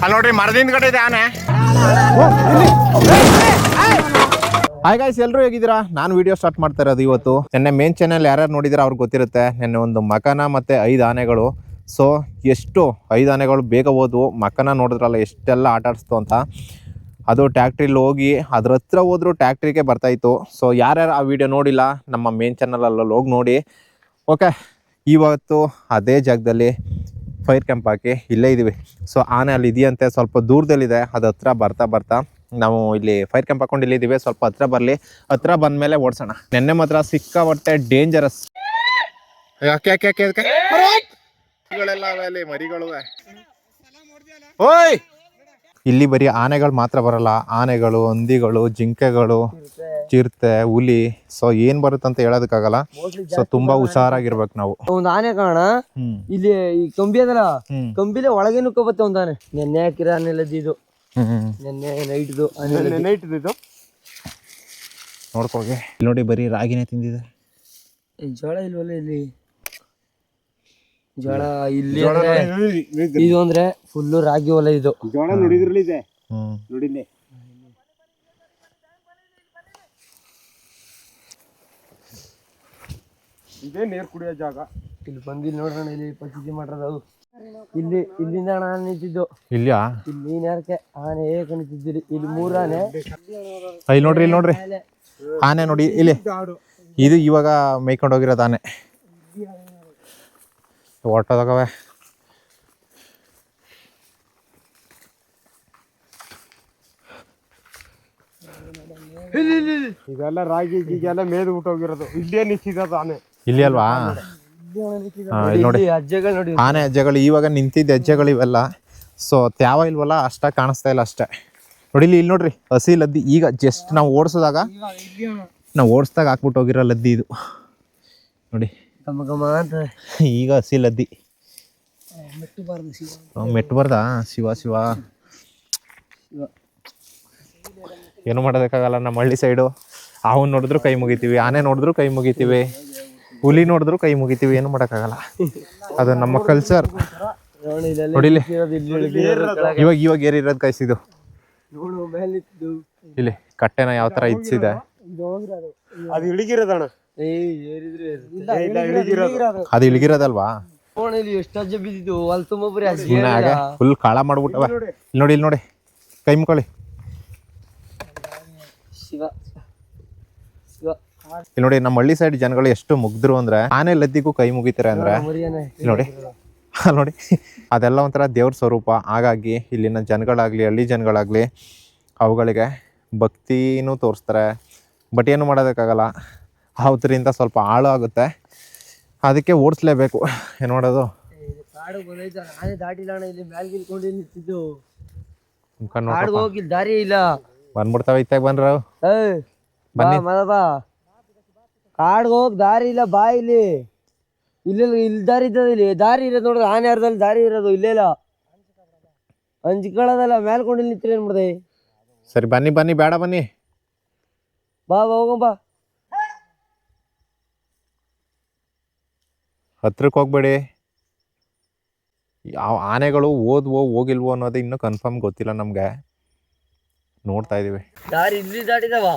ಅಲ್ಲಿ ನೋಡ್ರಿ ಮರದಿಂದ ಕಡೆ ಇದೆ ಆನೆ. ಹಾಯ್ ಗೈಸ್, ಎಲ್ಲರೂ ಹೇಗಿದ್ದೀರಾ? ನಾನು ವಿಡಿಯೋ ಸ್ಟಾರ್ಟ್ ಮಾಡ್ತಾ ಇರೋದು ಇವತ್ತು. ನೆನ್ನೆ ಮೇನ್ ಚಾನೆಲ್ ಯಾರ್ಯಾರು ನೋಡಿದ್ರೆ ಅವ್ರಿಗೆ ಗೊತ್ತಿರುತ್ತೆ. ನೆನ್ನೆ ಒಂದು ಮಕನ ಮತ್ತೆ 5 ಆನೆಗಳು. ಸೊ ಎಷ್ಟು 5 ಆನೆಗಳು ಬೇಗ ಹೋದ್ವು. ಮಕನ ನೋಡಿದ್ರಲ್ಲ ಎಷ್ಟೆಲ್ಲ ಆಟ ಆಡಿಸ್ತು ಅಂತ. ಅದು ಟ್ಯಾಕ್ಟ್ರಿಲಿ ಹೋಗಿ ಅದ್ರ ಹತ್ರ ಹೋದ್ರು ಟ್ಯಾಕ್ಟ್ರಿಗೆ ಬರ್ತಾಯಿತ್ತು. ಸೊ ಯಾರ್ಯಾರು ಆ ವಿಡಿಯೋ ನೋಡಿಲ್ಲ ನಮ್ಮ ಮೇನ್ ಚಾನಲಲ್ಲಿ ಹೋಗಿ ನೋಡಿ. ಓಕೆ, ಇವತ್ತು ಅದೇ ಜಾಗದಲ್ಲಿ ಫೈರ್ ಕ್ಯಾಂಪ್ ಹಾಕಿ ಇಲ್ಲೇ ಇದ್ದೀವಿ. ಸೊ ಆನೆ ಅಲ್ಲಿ ಇದೆಯಂತೆ, ಸ್ವಲ್ಪ ದೂರದಲ್ಲಿದೆ. ಅದು ಹತ್ರ ಬರ್ತಾ ಬರ್ತಾ ನಾವು ಇಲ್ಲಿ ಫೈರ್ ಕ್ಯಾಂಪ್ ಹಾಕೊಂಡು ಇಲ್ಲಿದ್ದೀವಿ. ಸ್ವಲ್ಪ ಹತ್ರ ಬರಲಿ, ಹತ್ರ ಬಂದಮೇಲೆ ಓಡಿಸೋಣ. ನೆನ್ನೆ ಮಾತ್ರ ಸಿಕ್ಕಾಪಟ್ಟೆ ಡೇಂಜರಸ್. ಮರಿಗಳು ಓಯ್, ಇಲ್ಲಿ ಬರೀ ಆನೆಗಳು ಮಾತ್ರ ಬರಲ್ಲ. ಆನೆಗಳು, ಹಂದಿಗಳು, ಜಿಂಕೆಗಳು, ಚಿರತೆ, ಹುಲಿ. ಸೊ ಏನ್ ಬರುತ್ತಂತ ಹೇಳೋದಕ್ಕಾಗಲ್ಲ. ಸೊ ತುಂಬಾ ಹುಷಾರಾಗಿರ್ಬೇಕು ನಾವು. ಒಂದ್ ಆನೆ ಕಾಣ ಇಲ್ಲಿ ಈ ಕಂಬಿ ಅದಲ್ಲ, ಕಂಬಿಲೆ ಒಳಗೆ ನುಕ್ಕೋಬತ್ತೆ ಒಂದ್ ಆನೆ. ನೆನ್ನೆ ಹಾಕಿರ ಆನೆಲ್ಲದ್ದು, ನೆನ್ನೆ ನೈಟ್ದು ನೋಡ್ಕೋಗೆ. ಇಲ್ಲಿ ನೋಡಿ ಬರೀ ರಾಗಿನೇ ತಿಂದಿದೆ. ಜೋಳ ಇಲ್ವಲ್ಲ ಇಲ್ಲಿ. ಜೋಳ ಇಲ್ಲಿ ಇದು ಅಂದ್ರೆ ಫುಲ್ಲು ರಾಗಿ ಹೊಲ ಇದು. ಜೋಳ ನೋಡಿದ್ರಲ್ಲಿ ಇದೆ, ನೋಡಿಲ್ಲೇ. ಇದೇ ನೀರು ಕುಡಿಯೋ ಜಾಗ. ಇಲ್ಲಿ ಬಂದಿಲ್ಲ ನೋಡ್ರಣ, ಇಲ್ಲಿ ಪಂಚಾಯತಿ ಮಾಡ್ರದು. ಇಲ್ಲಿ ಇಲ್ಲಿಂದ ಆನೆ ನಿಂತಿದ್ದು. ಇಲ್ಲಿಯಾ? ಇಲ್ಲಿ ನೇರಕ್ಕೆ ಆನೆ ಹೇಗೆ ನಿಂತಿದ್ದೀರಿ. ಇಲ್ಲಿ 3 ಆನೆ. ಇಲ್ಲಿ ನೋಡ್ರಿ, ಇಲ್ಲಿ ನೋಡ್ರಿ ಆನೆ ನೋಡಿ ಇಲ್ಲಿ. ಇದು ಇವಾಗ ಮೇಯ್ಕೊಂಡು ಹೋಗಿರೋದು ಆನೆ. ಹೊಟ್ಟೋದವೆ. ಇದೆಲ್ಲ ರಾಗಿ ಗೀಗೆಲ್ಲ ಮೇದು ಬಿಟ್ಟೋಗಿರೋದು. ಇಲ್ಲೇ ನಿಂತಿರೋದು ಆನೆ. ಇಲ್ಲಿ ಅಲ್ವಾ? ನೋಡಿ ಹೆಜ್ಜೆಗಳು ನೋಡಿ, ಆನೆ ಹೆಜ್ಜೆಗಳು ಇವಾಗ ನಿಂತಿದ್ದ ಹೆಜ್ಜೆಗಳು ಇವೆಲ್ಲ. ಸೊ ತ್ಯಾವ ಇಲ್ವಲ್ಲ, ಅಷ್ಟಾಗಿ ಕಾಣಿಸ್ತಾ ಇಲ್ಲ ಅಷ್ಟೇ. ನೋಡಿ ಇಲ್ಲಿ ನೋಡ್ರಿ, ಹಸಿ ಲದ್ದಿ. ಈಗ ಜಸ್ಟ್ ನಾವು ಓಡಿಸಿದಾಗ ಹಾಕ್ಬಿಟ್ಟು ಹೋಗಿರೋ ಲದ್ದಿ ಇದು ನೋಡಿ. ಈಗ ಹಸಿ ಲದ್ದಿ ಮೆಟ್ಟಬಾರ್ದಾ? ಶಿವ ಶಿವ, ಏನು ಮಾಡೋದಕ್ಕಾಗಲ್ಲ. ನಮ್ಮ ಹಳ್ಳಿ ಸೈಡು ಹಾವು ನೋಡಿದ್ರು ಕೈ ಮುಗಿತೀವಿ, ಆನೆ ನೋಡಿದ್ರು ಕೈ ಮುಗಿತೀವಿ, ಹುಲಿ ನೋಡಿದ್ರು ಕೈ ಮುಗಿತೀವಿ. ಏನು ಮಾಡೋಕ್ಕಾಗಲ್ಲ, ಅದು ನಮ್ಮ ಕಲ್ಚರ್. ನೋಡಿಲಿ ಇವಾಗ ಏರಿರೋದು ಕೈಸಿದು. ಇಲ್ಲಿ ಕಟ್ಟೆನ ಯಾವ ತರ ಇಡ್ಸಿದೆ. ಅದು ಇಳಿಗಿರೋದಣ್ಣ, ಅದು ಇಳಿಗಿರೋದಲ್ವಾ? ಎಷ್ಟು ಅಜ್ಜೆ ಬಿದ್ದಿದ್ದು ಅಲ್ಲಿ ತುಂಬ ಬರೀ ಫುಲ್ ಕಾಳ ಮಾಡ್ಬಿಟ್ಟವ. ಇಲ್ಲಿ ನೋಡಿ ಕೈ ಮುಕ್ಕೊಳ್ಳಿ. ಇಲ್ಲಿ ನೋಡಿ, ನಮ್ಮ ಹಳ್ಳಿ ಸೈಡ್ ಜನಗಳು ಎಷ್ಟು ಮುಗ್ದ್ರು ಅಂದ್ರೆ ಆನೆ ಲದ್ದಿಗೂ ಕೈ ಮುಗಿತಾರೆ ಅಂದ್ರೆ. ನೋಡಿ ಅಲ್ಲಿ ನೋಡಿ, ಅದೆಲ್ಲ ಒಂಥರ ದೇವ್ರ ಸ್ವರೂಪ. ಹಾಗಾಗಿ ಇಲ್ಲಿನ ಜನಗಳಾಗ್ಲಿ, ಹಳ್ಳಿ ಜನಗಳಾಗ್ಲಿ, ಅವುಗಳಿಗೆ ಭಕ್ತಿನೂ ತೋರಿಸ್ತಾರೆ. ಬಟ್ ಏನು ಮಾಡೋದಕ್ಕಾಗಲ್ಲ, ಅವತ್ತರಿಂದ ಸ್ವಲ್ಪ ಹಾಳು ಆಗುತ್ತೆ. ಅದಕ್ಕೆ ಓಡಿಸ್ಲೇಬೇಕು. ಏನು ಮಾಡೋದು? ದಾರಿ ಇಲ್ಲ, ಬಂದ್ಬಿಡ್ತಾವ. ಇತ್ತಾಗ ಬಂದ್ರ ಬನ್ನಿ. ಕಾಡ್ಗೆ ಹೋಗ್ ದಾರಿ ಇಲ್ಲ. ಬಾ ಇಲ್ಲಿ, ಇಲ್ಲಿ ದಾರಿ ಇದ್ದದ. ಇಲ್ಲಿ ದಾರಿ ಇರೋದು ನೋಡ್ರಿ, ಆನೆ ಅರ್ಧಲ್ಲಿ ದಾರಿ ಇರೋದು. ಇಲ್ಲೆಲ್ಲ ಅಂಜ್ಕೊಳ್ಳೋದಲ್ಲ, ಮೇಲ್ಕೊಂಡು ನಿಂತ್ರಿ ಏನ್ ಮಾಡ್ದೆ? ಸರಿ ಬನ್ನಿ, ಬೇಡ ಬನ್ನಿ, ಬಾ ಹೋಗಂಬ. ಹತ್ರಕ್ಕೆ ಹೋಗ್ಬೇಡಿ. ಯಾವ ಆನೆಗಳು ಓದ್ವೋ ಹೋಗಿಲ್ವೋ ಅನ್ನೋದು ಇನ್ನೂ ಕನ್ಫರ್ಮ್ ಗೊತ್ತಿಲ್ಲ ನಮ್ಗೆ. ನೋಡ್ತಾ ಇದೀವಿ. ದಾರಿ ಇಲ್ಲಿ ದಾಟಿದವ,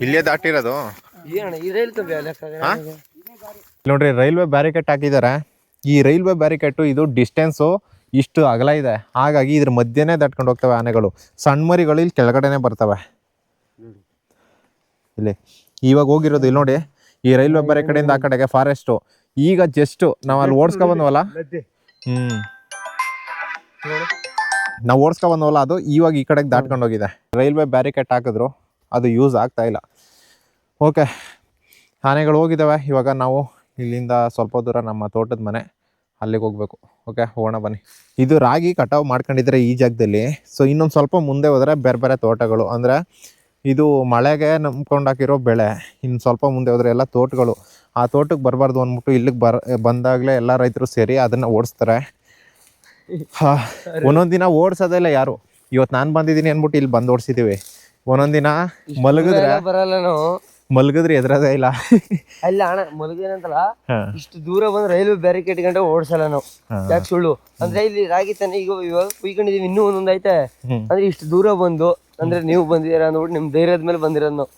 ಇಲ್ಲೇ ದಾಟಿರೋದು. ನೋಡ್ರಿ ನೋಡ್ರಿ, ರೈಲ್ವೆ ಬ್ಯಾರಿಕೇಡ್ ಹಾಕಿದ್ದಾರೆ. ಈ ರೈಲ್ವೆ ಬ್ಯಾರಿಕೇಟು ಇದು ಡಿಸ್ಟೆನ್ಸು ಇಷ್ಟು ಅಗಲ ಇದೆ. ಹಾಗಾಗಿ ಇದ್ರ ಮಧ್ಯೆನೇ ದಾಟ್ಕೊಂಡು ಹೋಗ್ತವೆ ಆನೆಗಳು. ಸಣ್ಣ ಮರಿಗಳು ಇಲ್ಲಿ ಕೆಳಗಡೆನೆ ಬರ್ತವೆ. ಇಲ್ಲಿ ಇವಾಗ ಹೋಗಿರೋದು ಇಲ್ಲಿ ನೋಡಿ, ಈ ರೈಲ್ವೆ ಬ್ಯಾರಿಕೇಡಿಂದ ಆ ಕಡೆಗೆ ಫಾರೆಸ್ಟು. ಈಗ ಜಸ್ಟ್ ನಾವು ಅಲ್ಲಿ ಓಡಿಸ್ಕೊಬಂದ್ವಲ್ಲ, ನಾವು ಓಡಿಸ್ಕೊಬಂದ್ವಲ್ಲ, ಅದು ಇವಾಗ ಈ ಕಡೆಗೆ ದಾಟ್ಕೊಂಡು ಹೋಗಿದೆ. ರೈಲ್ವೆ ಬ್ಯಾರಿಕೇಡ್ ಹಾಕಿದ್ರು, ಅದು ಯೂಸ್ ಆಗ್ತಾ ಇಲ್ಲ. ಓಕೆ, ಆನೆಗಳು ಹೋಗಿದ್ದಾವೆ. ಇವಾಗ ನಾವು ಇಲ್ಲಿಂದ ಸ್ವಲ್ಪ ದೂರ ನಮ್ಮ ತೋಟದ ಮನೆ, ಅಲ್ಲಿಗೆ ಹೋಗ್ಬೇಕು. ಓಕೆ, ಹೋಗೋಣ ಬನ್ನಿ. ಇದು ರಾಗಿ ಕಟಾವು ಮಾಡ್ಕೊಂಡಿದ್ರೆ ಈ ಜಾಗದಲ್ಲಿ. ಸೊ ಇನ್ನೊಂದು ಸ್ವಲ್ಪ ಮುಂದೆ ಹೋದರೆ ಬೇರೆ ತೋಟಗಳು, ಅಂದರೆ ಇದು ಮಳೆಗೆ ನಂಬ್ಕೊಂಡಾಕಿರೋ ಬೆಳೆ. ಇನ್ನು ಸ್ವಲ್ಪ ಮುಂದೆ ಹೋದರೆ ಎಲ್ಲ ತೋಟಗಳು. ಆ ತೋಟಕ್ಕೆ ಬರಬಾರ್ದು ಅಂದ್ಬಿಟ್ಟು ಇಲ್ಲಿಗೆ ಬಂದಾಗಲೇ ಎಲ್ಲ ರೈತರು ಸೇರಿ ಅದನ್ನು ಓಡಿಸ್ತಾರೆ. ಒಂದೊಂದು ದಿನ ಓಡಿಸೋದಿಲ್ಲ ಯಾರು. ಇವತ್ತು ನಾನು ಬಂದಿದ್ದೀನಿ ಅಂದ್ಬಿಟ್ಟು ಇಲ್ಲಿ ಬಂದು ಓಡಿಸಿದ್ದೀವಿ. ಒಂದೊಂದು ದಿನ ಮಲ್ಗಿದ್ರೆ ಎದ್ರದೇ ಇಲ್ಲ. ಅಲ್ಲ ಅಣ್ಣ ಮಲಗೇನಂತಲ್ಲ, ಹಾ. ಇಷ್ಟು ದೂರ ಬಂದು ರೈಲ್ವೆ ಬ್ಯಾರಿಕೇಡ್ ಗಂಟೆ ಓಡಿಸಲ್ಲ ನಾವು. ಯಾಕೆ ಸುಳ್ಳು ಅಂದ್ರೆ ಇಲ್ಲಿ ರಾಗಿ ತಾನೆ ಇವಾಗ ಕುಯ್ಕೊಂಡಿದೀವಿ, ಇನ್ನೂ ಒಂದೊಂದು ಐತೆ. ಅಂದ್ರೆ ಇಷ್ಟು ದೂರ ಬಂದು ಅಂದ್ರೆ ನೀವು ಬಂದಿದ್ದೀರಾ ಅಂದ್ಬಿಟ್ಟು ನಿಮ್ ಧೈರ್ಯದ ಮೇಲೆ ಬಂದಿರೋದು ನಾವು.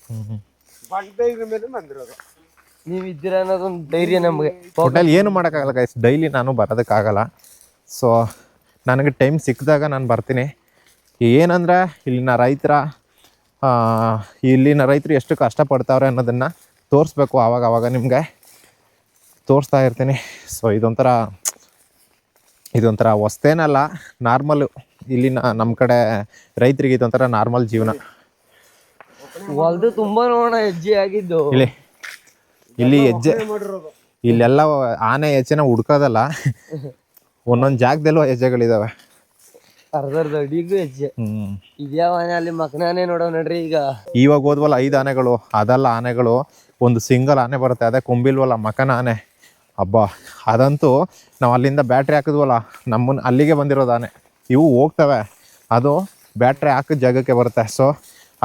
ಮೇಲೆ ಬಂದಿರೋದು. ನೀವ್ ಇದ್ದೀರಾ ಅನ್ನೋದೊಂದು ಧೈರ್ಯ ನಮ್ಗೆ. ಒಟ್ಟಲ್ಲಿ ಏನು ಮಾಡೋಕ್ಕಾಗಲ್ಲ ಗೈಸ್, ಡೈಲಿ ನಾನು ಬರೋದಕ್ಕಾಗಲ್ಲ. ಸೊ ನನಗೆ ಟೈಮ್ ಸಿಕ್ಕಿದಾಗ ನಾನು ಬರ್ತೀನಿ. ಏನಂದ್ರೆ ಇಲ್ಲಿನ ರೈತರು ಎಷ್ಟು ಕಷ್ಟಪಡ್ತಾವ್ರೆ ಅನ್ನೋದನ್ನು ತೋರಿಸ್ಬೇಕು. ಆವಾಗ ನಿಮಗೆ ತೋರಿಸ್ತಾ ಇರ್ತೀನಿ. ಸೊ ಇದೊಂಥರ ಹೊಸ್ತೇನಲ್ಲ, ನಾರ್ಮಲ್ಲು. ಇಲ್ಲಿನ ನಮ್ಮ ಕಡೆ ರೈತರಿಗೆ ಇದೊಂಥರ ನಾರ್ಮಲ್ ಜೀವನ. ಹೊಲ್ದು ತುಂಬಾ ನೋಡೋಣ ಹೆಜ್ಜೆ ಆಗಿದ್ದು. ಇಲ್ಲಿ ಹೆಜ್ಜೆ, ಇಲ್ಲೆಲ್ಲ ಆನೆ ಹೆಜ್ಜೆನ ಹುಡ್ಕೋದಲ್ಲ, ಒಂದೊಂದು ಜಾಗದಲ್ಲೂ ಹೆಜ್ಜೆಗಳಿದಾವೆ. ಅರ್ಧ ಅಡಿಗೂ ಹೆಜ್ಜೆ. ಇದ್ಯಾವ ಆನೆ ಅಲ್ಲಿ ಮಕ್ಕನಾನೆ ನೋಡೋ ನಡ್ರಿ. ಇವಾಗ ಹೋದ್ವಲ್ಲ 5 ಆನೆಗಳು, ಅದಲ್ಲ ಆನೆಗಳು. ಒಂದು ಸಿಂಗಲ್ ಆನೆ ಬರುತ್ತೆ, ಅದೇ ಕೊಂಬಿಲ್ವಲ್ಲ ಮಕನ ಆನೆ. ಹಬ್ಬ, ಅದಂತೂ ನಾವು ಅಲ್ಲಿಂದ ಬ್ಯಾಟ್ರಿ ಹಾಕಿದ್ವಲ್ಲ, ನಮ್ಮನ್ನ ಅಲ್ಲಿಗೆ ಬಂದಿರೋದು ಆನೆ. ಇವು ಹೋಗ್ತವೆ, ಅದು ಬ್ಯಾಟ್ರಿ ಹಾಕಿದ ಜಾಗಕ್ಕೆ ಬರುತ್ತೆ. ಸೊ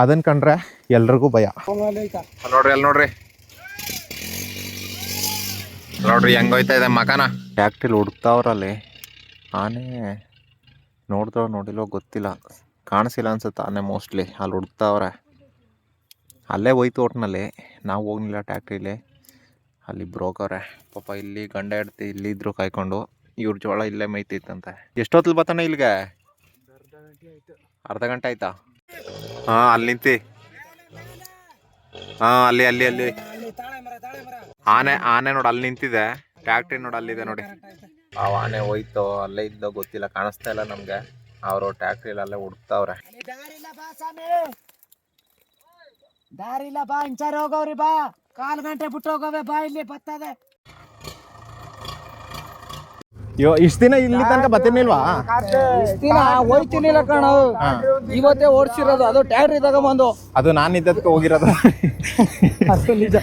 ಅದನ್ನ ಕಂಡ್ರೆ ಎಲ್ರಿಗೂ ಭಯ. ನೋಡ್ರಿ ಹೆಂಗೋಯ್ತಾ ಇದೆ ಮಕನ. ಟ್ಯಾಕ್ಟ್ರಿಲಿ ಹುಡುಕ್ತಾವ್ರಲ್ಲಿ ಆನೆ. ನೋಡಿಲ್ವೋ ಗೊತ್ತಿಲ್ಲ, ಕಾಣಿಸಿಲ್ಲ ಅನ್ಸುತ್ತೆ ಆನೆ ಮೋಸ್ಟ್ಲಿ. ಅಲ್ಲಿ ಹುಡುಕ್ತಾವ್ರೆ, ಅಲ್ಲೇ ಹೋಯ್ತು ಒಟ್ಟಿನಲ್ಲಿ. ನಾವು ಹೋಗ್ಲಿಲ್ಲ ಟ್ಯಾಕ್ಟ್ರಿಲಿ, ಅಲ್ಲಿ ಬ್ರೋಕವ್ರೆ ಪಾಪ. ಇಲ್ಲಿ ಗಂಡ ಹೆಂಡ್ತಿ ಇಲ್ಲಿದ್ರು ಕಾಯ್ಕೊಂಡು, ಇವ್ರ ಜೋಳ ಇಲ್ಲೇ ಮೈತಿತ್ತಂತೆ. ಎಷ್ಟೊತ್ತಲ್ಲಿ ಬರ್ತಾನೆ ಇಲ್ಲಿಗೆ? ಅರ್ಧ ಗಂಟೆ ಆಯ್ತಾ? ಹಾಂ, ಅಲ್ಲಿ ನಿಂತಿ. ಹಾಂ, ಅಲ್ಲಿ ಆನೆ ನೋಡಿ ಅಲ್ಲಿ ನಿಂತಿದೆ. ಟ್ಯಾಕ್ಟ್ರಿ ನೋಡಿ ಅಲ್ಲಿದೆ ನೋಡಿ. ಆ ಆನೆ ಹೋಯ್ತು, ಅಲ್ಲೇ ಇದ್ದೋ ಗೊತ್ತಿಲ್ಲ, ಕಾಣಿಸ್ತಾ ಇಲ್ಲ ನಮ್ಗೆ. ಅವರು ಟ್ಯಾಕ್ಟ್ರಿಲಿ ಅಲ್ಲೇ ಹುಡುಕ್ತಾವ್ರೆ. ದಾರಿಲ್ಲ ಬಾ, ಇಂಚಾರ ಹೋಗವ್ರಿ ಬಾ, 1/4 ಗಂಟೆ ಬಿಟ್ಟು ಹೋಗವೆ ಬಾ, ಇಲ್ಲಿ ಬರ್ತದೆ. ಇಷ್ಟ ದಿನ ಇಲ್ಲಿ ತನಕ ಬರ್ತಿರ್ಲಿಲ್ವಾ? ದಿನ ಹೋಯ್ತಿರ್ಲಿಲ್ಲ ಕಣ, ಇವತ್ತೇ ಓಡಿಸಿರೋದು. ಅದು ಟ್ಯಾಕ್ಟ್ರಿ ತಗೊಂಬಂದು. ಅದು ನಾನು ಇದ್ದದಕ್ಕೆ ಹೋಗಿರೋದು. ಅದು ನಿಜ.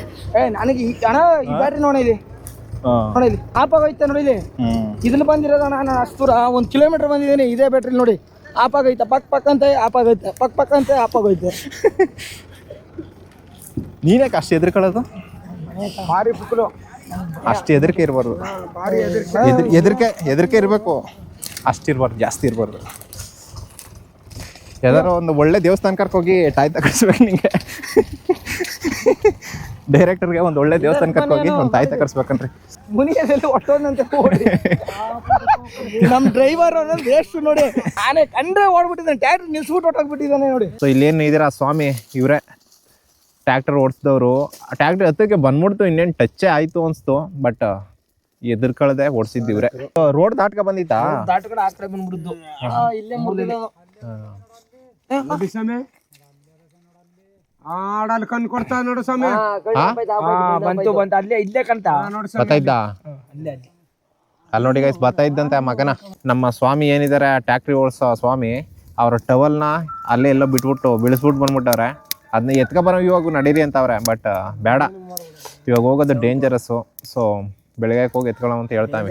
ನನಗೆ ಈ ಕಣ ಈ ಬ್ಯಾಟ್ರಿ ನೋಡಿ ಇಲ್ಲಿ, ನೋಡಿ ಇಲ್ಲಿ ಆಪಾಗೈತೆ ನೋಡಿ ಇಲ್ಲಿ. ಇದನ್ನ ಬಂದಿರೋದು ನಾನು ಅಷ್ಟು ದೂರ 1 ಕಿಲೋಮೀಟರ್ ಬಂದಿದ್ದೀನಿ ಇದೇ ಬ್ಯಾಟ್ರಿ ನೋಡಿ. ಆಪಾಗೈತೆ, ಪಕ್ ಅಂತೆ ಆಪಾಗೈತೆ, ಪಕ್ ಅಂತೆ ಆಪಾಗೈತೆ. ನೀನ್ಯಾಕೆ ಅಷ್ಟು ಎದುರ್ಕೊಳ್ಳೋದು? ಭಾರಿ ಪುಕ್ಕಲು, ಅಷ್ಟು ಹೆದರಿಕೆ ಇರಬಾರ್ದು. ಹೆದರಿಕೆ ಇರಬೇಕು, ಅಷ್ಟಿರ್ಬಾರ್ದು, ಜಾಸ್ತಿ ಇರಬಾರ್ದು. ಯಾವ್ದಾರು ಒಂದು ಒಳ್ಳೆ ದೇವಸ್ಥಾನ ಕರ್ಕೋಗಿ ಟಾಯ್ ತಕರ್ಸ್ಬೇಕು ನಿಂಗೆ. ಡೈರೆಕ್ಟರ್ಗೆ ಒಂದು ಒಳ್ಳೆ ದೇವಸ್ಥಾನ ಕರ್ಕೋಗಿ ಒಂದು ತಾಯಿ ತಕರ್ಸ್ಬೇಕನ್ರಿ. ಮುನಿಯಲ್ಲಿ ಒಟ್ಟೋದಂತೆ ನಮ್ಮ ಡ್ರೈವರ್ ಅನ್ನೋದು ವೇಸ್ಟ್ ನೋಡಿ. ಆನೆ ಕಂಡ್ರೆ ಓಡ್ಬಿಟ್ಟಿದ್ದಾನೆ, ಟ್ಯಾಕ್ಟ್ರಿ ನಿಲ್ಸ್ಬಿಟ್ಟು ಹೊಟ್ಟೋಗ್ಬಿಟ್ಟಿದ್ದಾನೆ ನೋಡಿ. ಸೊ ಇಲ್ಲೇನು ಇದೀರಾ ಸ್ವಾಮಿ, ಇವರೇ ಟ್ಯಾಕ್ಟರ್ ಓಡಿಸಿದವರು. ಟ್ಯಾಕ್ಟ್ರಿ ಹತ್ತಕ್ಕೆ ಬಂದ್ಬಿಡ್ತು, ಇನ್ನೇನು ಟಚ್ಚೇ ಆಯಿತು ಅನಿಸ್ತು. ಬಟ್ ಎದುರ್ಕೊಳ್ಳದೆ ಓಡಿಸಿದ್ದು ಇವರೇ. ರೋಡ್ ದಾಟ್ಕ ಬಂದಿತ್ತಾ? ದಾಟ್ಕಡೆ ಆ ಕಡೆ ಬಂದ್ಬಿಡುದು, ಇಲ್ಲೇ ಮುರಿದಿದ್ದು. ಆಡಲ್ಲಿ ಕಣ್ ಕೊಡ್ತಾ ನೋಡು ಸ್ವಾಮಿ. ಬಂತು ಅಲ್ಲೇ ಇಲ್ಲೇ ಕಂತ ಬರ್ತಾ ಇದ್ದ ಅಲ್ಲಿ ನೋಡಿ ಗೈಸ್, ಬರ್ತಾ ಇದ್ದಂತೆ ಮಗನ. ನಮ್ಮ ಸ್ವಾಮಿ ಏನಿದ್ದಾರೆ ಟ್ಯಾಕ್ಟ್ರಿ ಓಡಿಸೋ ಸ್ವಾಮಿ, ಅವ್ರ ಟವಲ್ನ ಅಲ್ಲೇ ಎಲ್ಲೋ ಬಿಟ್ಬಿಟ್ಟು ಬಿಳಿಸ್ಬಿಟ್ಟು ಬಂದ್ಬಿಟ್ಟವ್ರೆ. ಅದನ್ನ ಎತ್ಕೊಬರೋ ಇವಾಗ ನಡೀರಿ ಅಂತವ್ರೆ. ಬಟ್ ಬೇಡ, ಇವಾಗ ಹೋಗೋದು ಡೇಂಜರಸ್ಸು. ಸೊ ಬೆಳಗ್ಗೆ ಹೋಗಿ ಎತ್ಕೊಳ್ಳೋ ಅಂತ ಹೇಳ್ತಾವೆ.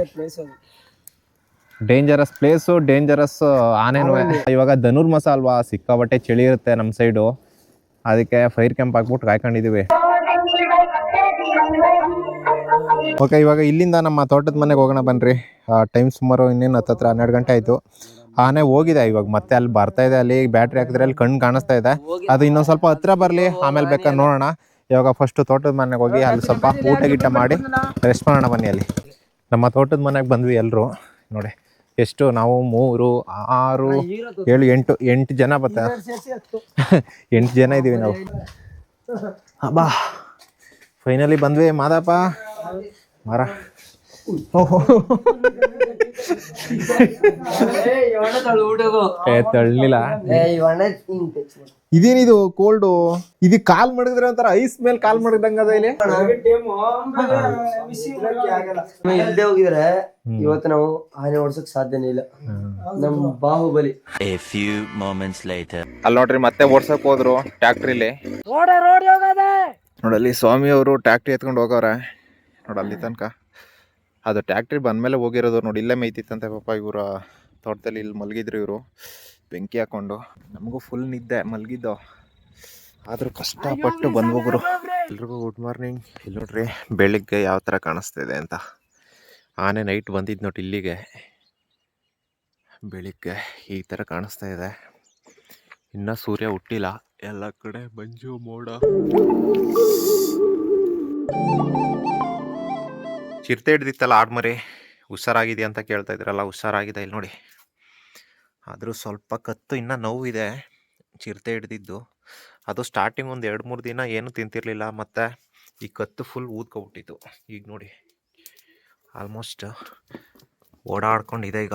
ಡೇಂಜರಸ್ ಪ್ಲೇಸು, ಡೇಂಜರಸ್ ಆನೆನೂ. ಇವಾಗ ಧನುರ್ಮಾಸ ಅಲ್ವಾ, ಸಿಕ್ಕಾಬಟ್ಟೆ ಚಳಿ ಇರುತ್ತೆ ನಮ್ಮ ಸೈಡು. ಅದಕ್ಕೆ ಫೈರ್ ಕ್ಯಾಂಪ್ ಹಾಕ್ಬಿಟ್ಟು ಕಾಯ್ಕೊಂಡಿದ್ದೀವಿ. ಓಕೆ, ಇವಾಗ ಇಲ್ಲಿಂದ ನಮ್ಮ ತೋಟದ ಮನೆಗೆ ಹೋಗೋಣ ಬನ್ನಿರಿ. ಟೈಮ್ ಸುಮಾರು ಇನ್ನೇನು 12 ಗಂಟೆ ಆಯಿತು. ಆನೆ ಹೋಗಿದೆ, ಇವಾಗ ಮತ್ತೆ ಅಲ್ಲಿ ಬರ್ತಾ ಇದೆ. ಅಲ್ಲಿ ಬ್ಯಾಟ್ರಿ ಹಾಕಿದ್ರೆ ಅಲ್ಲಿ ಕಣ್ಣು ಕಾಣಿಸ್ತಾ ಇದೆ. ಅದು ಇನ್ನೊಂದು ಸ್ವಲ್ಪ ಹತ್ರ ಬರಲಿ, ಆಮೇಲೆ ಬೇಕಾದ್ರೆ ನೋಡೋಣ. ಇವಾಗ ಫಸ್ಟು ತೋಟದ ಮನೆಗೆ ಹೋಗಿ ಅಲ್ಲಿ ಸ್ವಲ್ಪ ಊಟ ಮಾಡಿ ರೆಸ್ಟ್ ಮಾಡೋಣ ಬನ್ನಿ. ಅಲ್ಲಿ ನಮ್ಮ ತೋಟದ ಮನೆಗೆ ಬಂದ್ವಿ ಎಲ್ಲರೂ. ನೋಡಿ ಎಷ್ಟು ನಾವು 3, 6, 7, 8 ಜನ ಬರ್ತಾ 8 ಜನ ಇದ್ದೀವಿ ನಾವು. ಬಾ, ಫೈನಲಿ ಬಂದ್ವಿ. ಮಾದಪ್ಪ ಮರ ತಳ್ಳಿಲ್ಲ. ಇದೇನಿದು ಕೋಲ್ಡು? ಇದು ಕಾಲ್ ಮಡಗಿದ್ರೆ ಒಂಥರ ಐಸ್ ಮೇಲೆ ಕಾಲ್ ಮಡಗ್ದಂಗ ಅದ. ಇಲ್ಲಿ ಇಲ್ದೇ ಹೋಗಿದ್ರೆ ಇವತ್ತು ನಾವು ಆನೆ ಓಡ್ಸಕ್ ಸಾಧ್ಯನೇ ಇಲ್ಲ. ನಮ್ ಬಾಹುಬಲಿ. ಅಲ್ಲಿ ನೋಡ್ರಿ, ಮತ್ತೆ ಓಡ್ಸಕ್ ಹೋದ್ರು ಟ್ಯಾಕ್ಟ್ರಿಲಿ. ನೋಡಲ್ಲಿ ಸ್ವಾಮಿ ಅವರು ಟ್ಯಾಕ್ಟ್ರಿ ಎತ್ಕೊಂಡು ಹೋಗವ್ರೆ. ನೋಡಲ್ಲಿ ತನಕ ಅದು ಟ್ಯಾಕ್ಟ್ರಿ ಬಂದ್ಮೇಲೆ ಹೋಗಿರೋದು. ನೋಡಿ ಇಲ್ಲೇ ಮೇಯ್ತಿತ್ತಂತೆ ಪಾಪ. ಇವರ ತೋಟದಲ್ಲಿ ಇಲ್ಲಿ ಮಲಗಿದ್ರು ಇವರು, ಬೆಂಕಿ ಹಾಕೊಂಡು. ನಮಗೂ ಫುಲ್ ನಿದ್ದೆ, ಮಲಗಿದ್ದು. ಆದರೂ ಕಷ್ಟಪಟ್ಟು ಬಂದ್ಬೋಗ್ರು. ಎಲ್ರಿಗೂ ಗುಡ್ ಮಾರ್ನಿಂಗ್. ಇಲ್ಲಿ ನೋಡ್ರಿ ಬೆಳಿಗ್ಗೆ ಯಾವ ಥರ ಕಾಣಿಸ್ತಿದೆ ಅಂತ. ಆನೆ ನೈಟ್ ಬಂದಿದ್ದು ನೋಡಿ ಇಲ್ಲಿಗೆ, ಬೆಳಿಗ್ಗೆ ಈ ಥರ ಕಾಣಿಸ್ತಾ ಇದೆ. ಇನ್ನು ಸೂರ್ಯ ಹುಟ್ಟಿಲ್ಲ, ಎಲ್ಲ ಕಡೆ ಮಂಜು ಮೋಡ. ಚಿರತೆ ಹಿಡ್ದಿತ್ತಲ್ಲ ಆಡ್ಮರಿ, ಹುಷಾರಾಗಿದೆ ಅಂತ ಕೇಳ್ತಾ ಇದ್ರಲ್ಲ, ಹುಷಾರಾಗಿದೆ. ಇಲ್ಲಿ ನೋಡಿ, ಆದರೂ ಸ್ವಲ್ಪ ಕತ್ತು ಇನ್ನೂ ನೋವಿದೆ. ಚಿರತೆ ಹಿಡ್ದಿದ್ದು ಅದು ಸ್ಟಾರ್ಟಿಂಗ್ ಒಂದು 2-3 ದಿನ ಏನು ತಿಂತಿರ್ಲಿಲ್ಲ, ಮತ್ತು ಈ ಕತ್ತು ಫುಲ್ ಊದ್ಕೊಬಿಟ್ಟಿತ್ತು. ಈಗ ನೋಡಿ ಆಲ್ಮೋಸ್ಟ್ ಓಡಾಡ್ಕೊಂಡಿದೆ. ಈಗ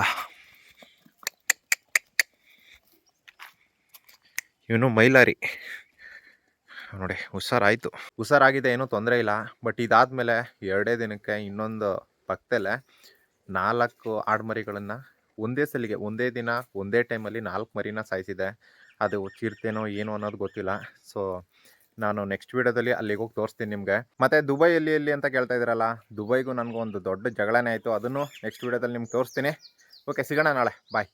ಇವನು ಮೈಲಾರಿ ನೋಡಿ, ಹುಷಾರಾಗಿದೆ, ಏನೂ ತೊಂದರೆ ಇಲ್ಲ. ಬಟ್ ಇದಾದಮೇಲೆ 2 ದಿನಕ್ಕೆ ಇನ್ನೊಂದು ಪಕ್ಕದಲ್ಲೇ 4 ಆಡ್ಮರಿಗಳನ್ನು ಒಂದೇ ಸಲಿಗೆ, ಒಂದೇ ದಿನ ಒಂದೇ ಟೈಮಲ್ಲಿ 4 ಮರಿನ ಸಾಯಿಸಿದೆ. ಅದು ಚಿರತೆನೋ ಏನೋ ಅನ್ನೋದು ಗೊತ್ತಿಲ್ಲ. ಸೊ ನಾನು ನೆಕ್ಸ್ಟ್ ವೀಡಿಯೋದಲ್ಲಿ ಅಲ್ಲಿಗೆ ಹೋಗಿ ತೋರಿಸ್ತೀನಿ ನಿಮಗೆ. ಮತ್ತು ದುಬೈ ಎಲ್ಲಿ ಅಂತ ಕೇಳ್ತಾ ಇದ್ದೀರಲ್ಲ, ದುಬೈಗೂ ನನಗೂ ಒಂದು ದೊಡ್ಡ ಜಗಳನೇ ಆಯಿತು. ಅದನ್ನು ನೆಕ್ಸ್ಟ್ ವೀಡಿಯೋದಲ್ಲಿ ನಿಮ್ಗೆ ತೋರಿಸ್ತೀನಿ. ಓಕೆ, ಸಿಗೋಣ ನಾಳೆ. ಬಾಯ್.